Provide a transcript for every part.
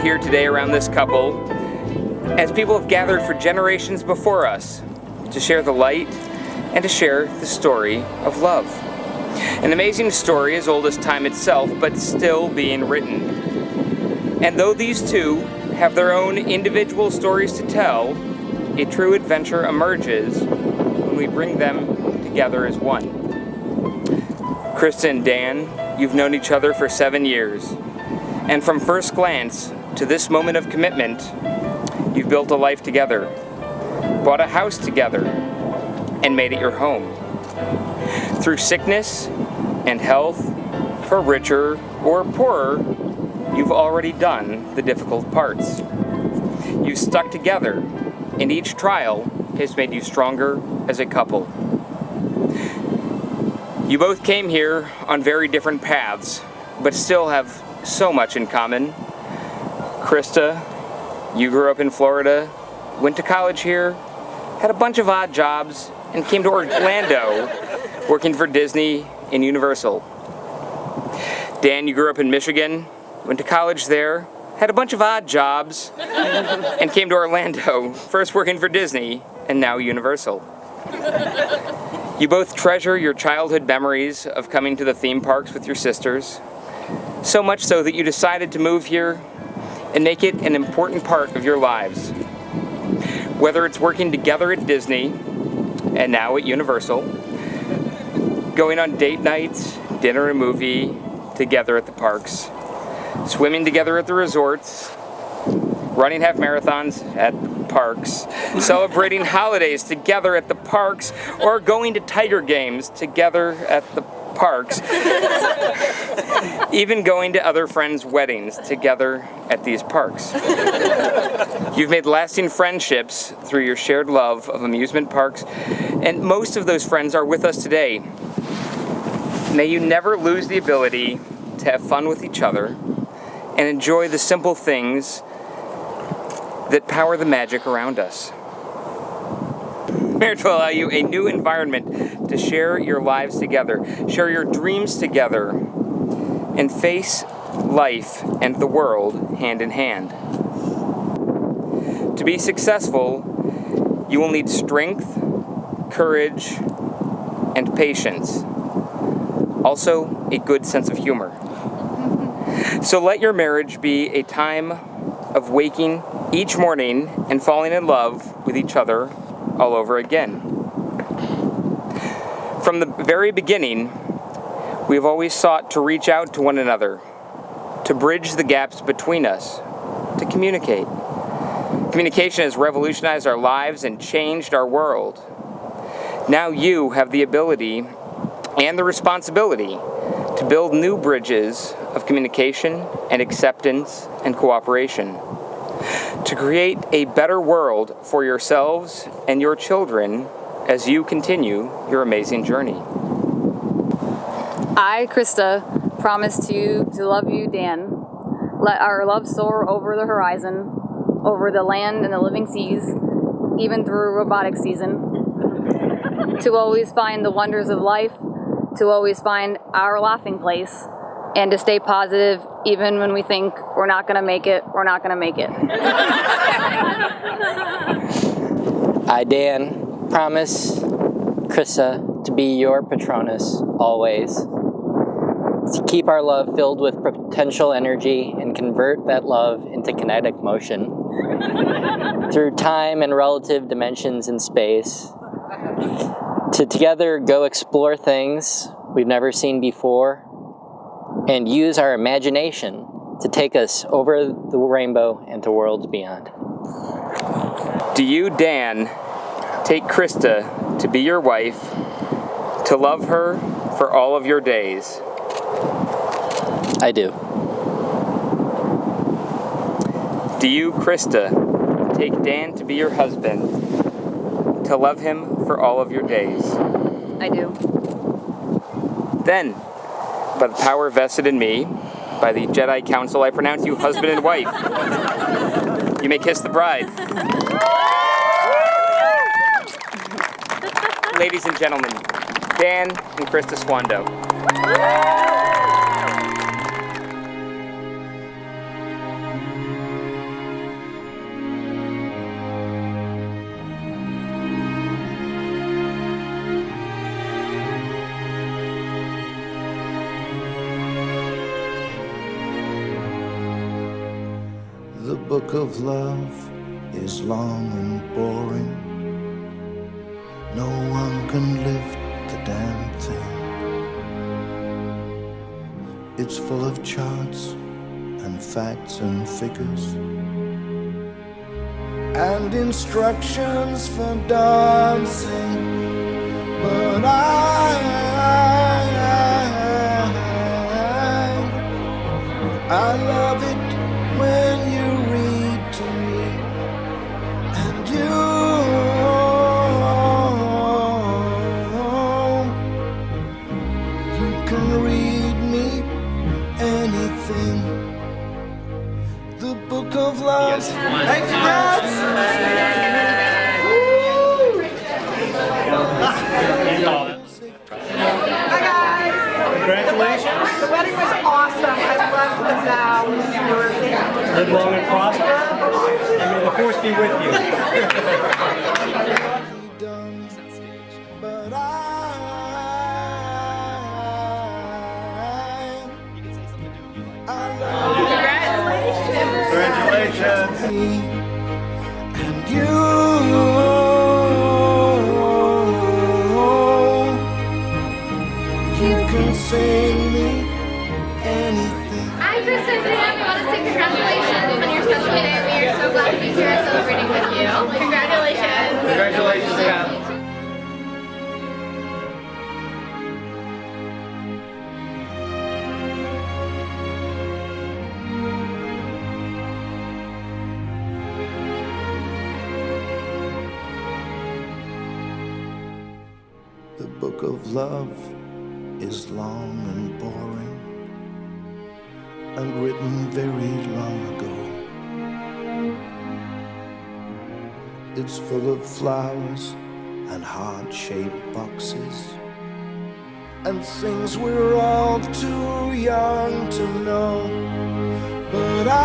gathered here today around this couple, as people have gathered for generations before us, to share the light and to share the story of love. An amazing story as old as time itself, but still being written. And though these two have their own individual stories to tell, a true adventure emerges when we bring them together as one. Krista and Dan, you've known each other for 7 years. And from first glance to this moment of commitment, you've built a life together, bought a house together, and made it your home. Through sickness and health, for richer or poorer, you've already done the difficult parts. You've stuck together, and each trial has made you stronger as a couple. You both came here on very different paths, but still have so much in common. Krista, you grew up in Florida, went to college here, had a bunch of odd jobs, and came to Orlando working for Disney and Universal. Dan, you grew up in Michigan, went to college there, had a bunch of odd jobs, and came to Orlando, first working for Disney and now Universal. You both treasure your childhood memories of coming to the theme parks with your sisters, so much so that you decided to move here and make it an important part of your lives. Whether it's working together at Disney and now at Universal, going on date nights, dinner and movie together at the parks, swimming together at the resorts, running half marathons at parks, celebrating holidays together at the parks, or going to Tiger games together at the parks, even going to other friends' weddings together at these parks. You've made lasting friendships through your shared love of amusement parks, and most of those friends are with us today. May you never lose the ability to have fun with each other and enjoy the simple things that power the magic around us. Marriage will allow you a new environment to share your lives together, share your dreams together, and face life and the world hand in hand. To be successful, you will need strength, courage, and patience. Also, a good sense of humor. So let your marriage be a time of waking each morning and falling in love with each other all over again. From the very beginning, we've always sought to reach out to one another, to bridge the gaps between us, to communicate. Communication has revolutionized our lives and changed our world. Now you have the ability and the responsibility to build new bridges of communication and acceptance and cooperation, to create a better world for yourselves and your children as you continue your amazing journey. I, Krista, promise to love you, Dan. Let our love soar over the horizon, over the land and the living seas, even through robotic season. To always find the wonders of life, to always find our laughing place, and to stay positive even when we think we're not going to make it, we're not going to make it. I, Dan, promise Krista to be your Patronus always, to keep our love filled with potential energy and convert that love into kinetic motion through time and relative dimensions in space, to together go explore things we've never seen before and use our imagination to take us over the rainbow and to worlds beyond. Do you, Dan, take Krista to be your wife, to love her for all of your days? I do. Do you, Krista, take Dan to be your husband, to love him for all of your days? I do. Then, by the power vested in me, by the Jedi Council, I pronounce you husband and wife. You may kiss the bride. Ladies and gentlemen, Dan and Krista Swando. book of love is long and boring. No one can lift the damn thing. It's full of charts and facts and figures and instructions for dancing. But I love it when you read to me, and you can read me anything. The book of love. Thank you, guys. Hi guys! Congratulations. The wedding was awesome. I loved the vows. They were Live long and prosper, and may the force be with you. But I love Congratulations. me and you. You can sing me anything. Hi, Krista and Sam. We want to say congratulations on your special day. We are so glad to be here celebrating with you. Congratulations. Congratulations, Sam. The book of love is long and boring and written very long ago. It's full of flowers and heart-shaped boxes and things we're all too young to know. But I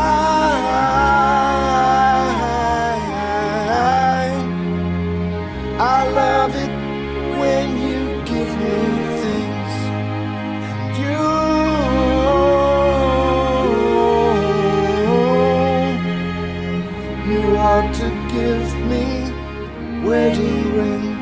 love it when you give me things, and you ought to give me wedding rings.